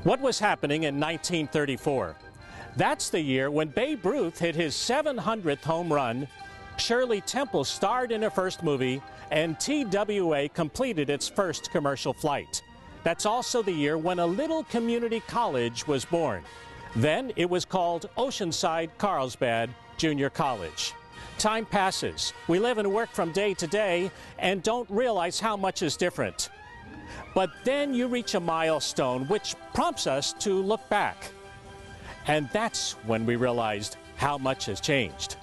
What was happening in 1934? That's the year when Babe Ruth hit his 700th home run, Shirley Temple starred in her first movie, and TWA completed its first commercial flight. That's also the year when a little community college was born. Then it was called Oceanside Carlsbad Junior College. Time passes. We live and work from day to day and don't realize how much is different. But then you reach a milestone which prompts us to look back. And that's when we realized how much has changed.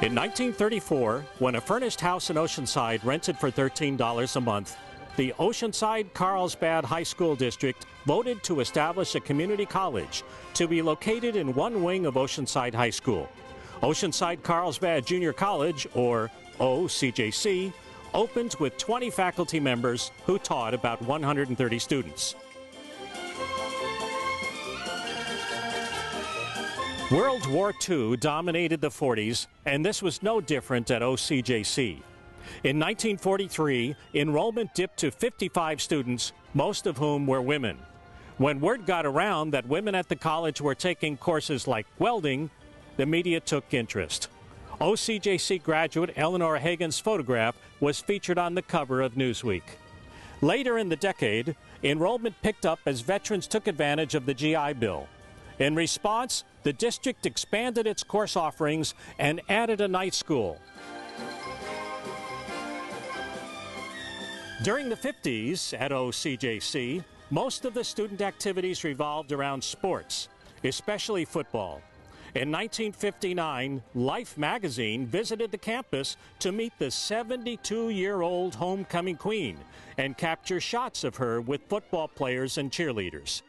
In 1934, when a furnished house in Oceanside rented for $13 a month, the Oceanside Carlsbad High School District voted to establish a community college to be located in one wing of Oceanside High School. Oceanside Carlsbad Junior College, or OCJC, opened with 20 faculty members who taught about 130 students. World War II dominated the 40s, and this was no different at OCJC. In 1943, enrollment dipped to 55 students, most of whom were women. When word got around that women at the college were taking courses like welding, the media took interest. OCJC graduate Eleanor Hagen's photograph was featured on the cover of Newsweek. Later in the decade, enrollment picked up as veterans took advantage of the GI Bill. In response, the district expanded its course offerings and added a night school. During the 50s at OCJC, most of the student activities revolved around sports, especially football. In 1959, Life magazine visited the campus to meet the 72-year-old homecoming queen and capture shots of her with football players and cheerleaders.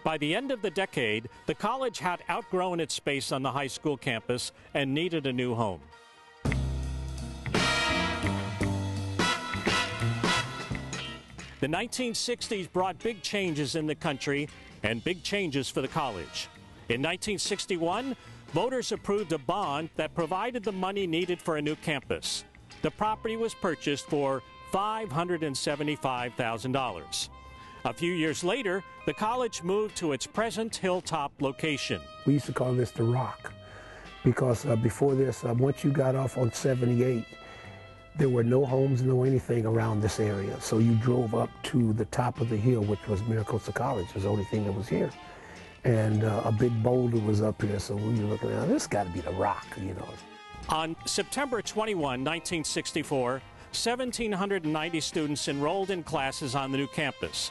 By the end of the decade, the college had outgrown its space on the high school campus and needed a new home. The 1960s brought big changes in the country and big changes for the college. In 1961, voters approved a bond that provided the money needed for a new campus. The property was purchased for $575,000. A few years later, the college moved to its present hilltop location. We used to call this the Rock because before this, once you got off on 78, there were no homes, no anything around this area. So you drove up to the top of the hill, which was MiraCosta College. It was the only thing that was here. And a big boulder was up here, so we were looking at, this got to be the Rock, you know. On September 21, 1964, 1,790 students enrolled in classes on the new campus.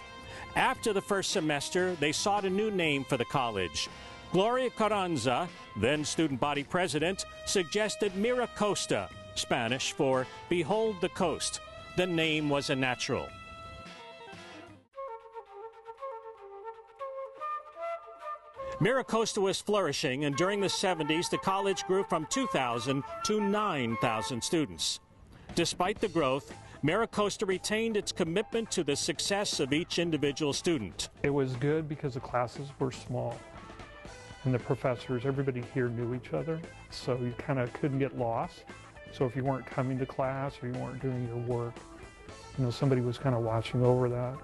After the first semester, they sought a new name for the college. Gloria Carranza, then student body president, suggested MiraCosta, Spanish for Behold the Coast. The name was a natural. MiraCosta was flourishing, and during the 70s, the college grew from 2,000 to 9,000 students. Despite the growth, MiraCosta retained its commitment to the success of each individual student. It was good because the classes were small, and the professors, everybody here knew each other, so you kind of couldn't get lost. So if you weren't coming to class or you weren't doing your work, you know, somebody was kind of watching over that.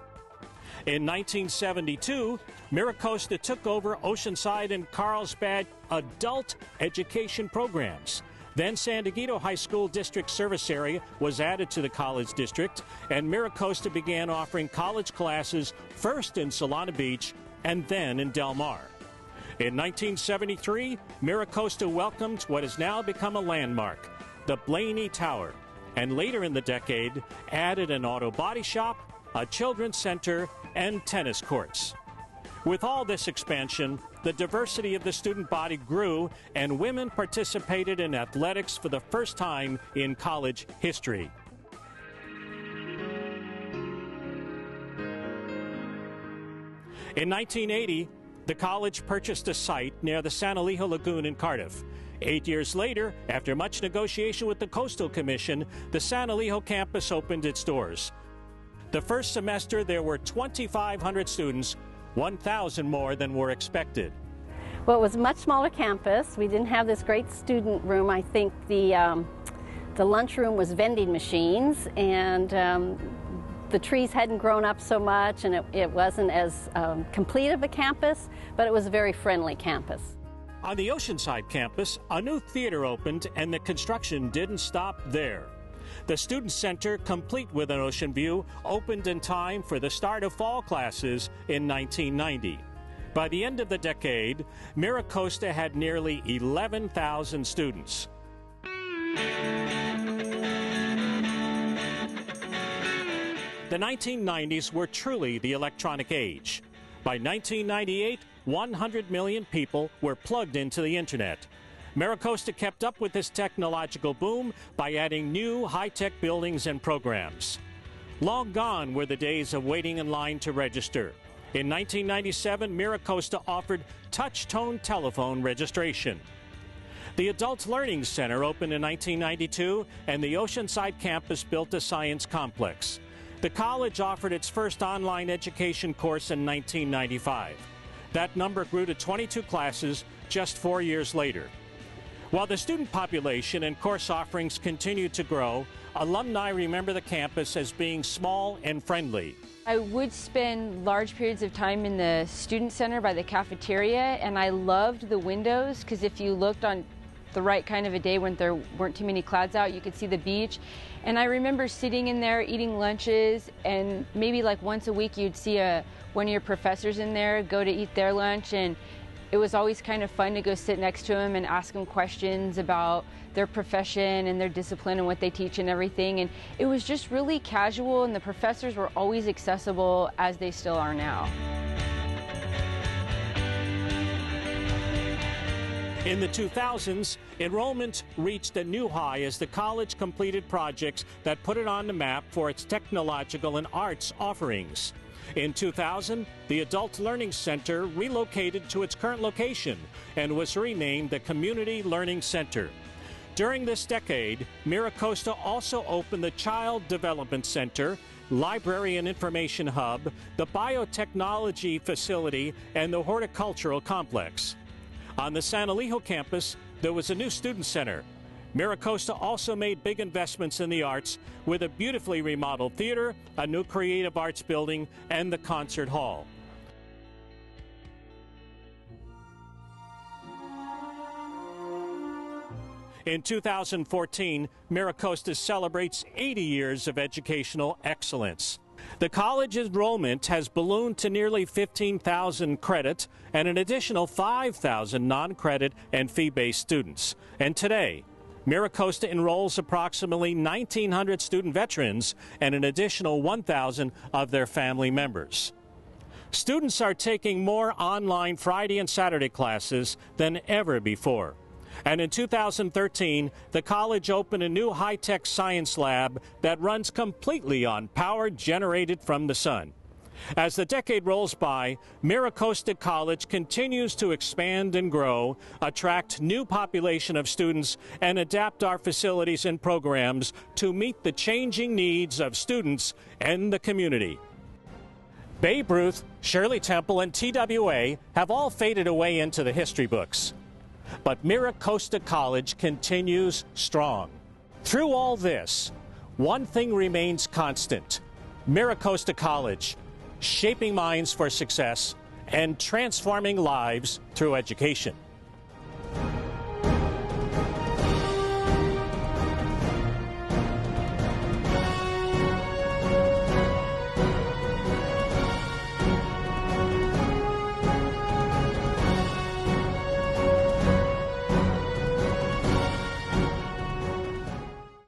In 1972, MiraCosta took over Oceanside and Carlsbad adult education programs. Then San Diego High School District Service Area was added to the college district, and MiraCosta began offering college classes first in Solana Beach and then in Del Mar. In 1973, MiraCosta welcomed what has now become a landmark, the Blaney Tower, and later in the decade added an auto body shop, a children's center, and tennis courts. With all this expansion, the diversity of the student body grew, and women participated in athletics for the first time in college history. In 1980, the college purchased a site near the San Elijo Lagoon in Cardiff. 8 years later, after much negotiation with the Coastal Commission, the San Elijo campus opened its doors. The first semester, there were 2,500 students, 1,000 more than were expected. Well, it was a much smaller campus. We didn't have this great student room. I think the lunchroom was vending machines, and The trees hadn't grown up so much, and it wasn't as complete of a campus, but it was a very friendly campus. On the Oceanside campus, a new theater opened, and the construction didn't stop there. The Student Center, complete with an ocean view, opened in time for the start of fall classes in 1990. By the end of the decade, MiraCosta had nearly 11,000 students. The 1990s were truly the electronic age. By 1998, 100 million people were plugged into the internet. MiraCosta kept up with this technological boom by adding new high-tech buildings and programs. Long gone were the days of waiting in line to register. In 1997, MiraCosta offered touch-tone telephone registration. The Adult Learning Center opened in 1992, and the Oceanside campus built a science complex. The college offered its first online education course in 1995. That number grew to 22 classes just 4 years later. While the student population and course offerings continue to grow, alumni remember the campus as being small and friendly. I would spend large periods of time in the student center by the cafeteria, and I loved the windows because if you looked on the right kind of a day when there weren't too many clouds out, you could see the beach. And I remember sitting in there eating lunches, and maybe like once a week you'd see one of your professors in there go to eat their lunch, and it was always kind of fun to go sit next to them and ask them questions about their profession and their discipline and what they teach and everything. And it was just really casual, and the professors were always accessible, as they still are now. In the 2000s, enrollment reached a new high as the college completed projects that put it on the map for its technological and arts offerings. In 2000, the Adult Learning Center relocated to its current location and was renamed the Community Learning Center. During this decade, MiraCosta also opened the Child Development Center, Library and Information Hub, the Biotechnology Facility, and the Horticultural Complex. On the San Elijo campus, there was a new student center. MiraCosta also made big investments in the arts with a beautifully remodeled theater, a new creative arts building, and the concert hall. In 2014, MiraCosta celebrates 80 years of educational excellence. The college enrollment has ballooned to nearly 15,000 credit and an additional 5,000 non-credit and fee-based students. And today, MiraCosta enrolls approximately 1,900 student veterans and an additional 1,000 of their family members. Students are taking more online Friday and Saturday classes than ever before. And in 2013, the college opened a new high-tech science lab that runs completely on power generated from the sun. As the decade rolls by, MiraCosta College continues to expand and grow, attract new population of students, and adapt our facilities and programs to meet the changing needs of students and the community. Babe Ruth, Shirley Temple, and TWA have all faded away into the history books. But MiraCosta College continues strong. Through all this, one thing remains constant: MiraCosta College, shaping minds for success and transforming lives through education.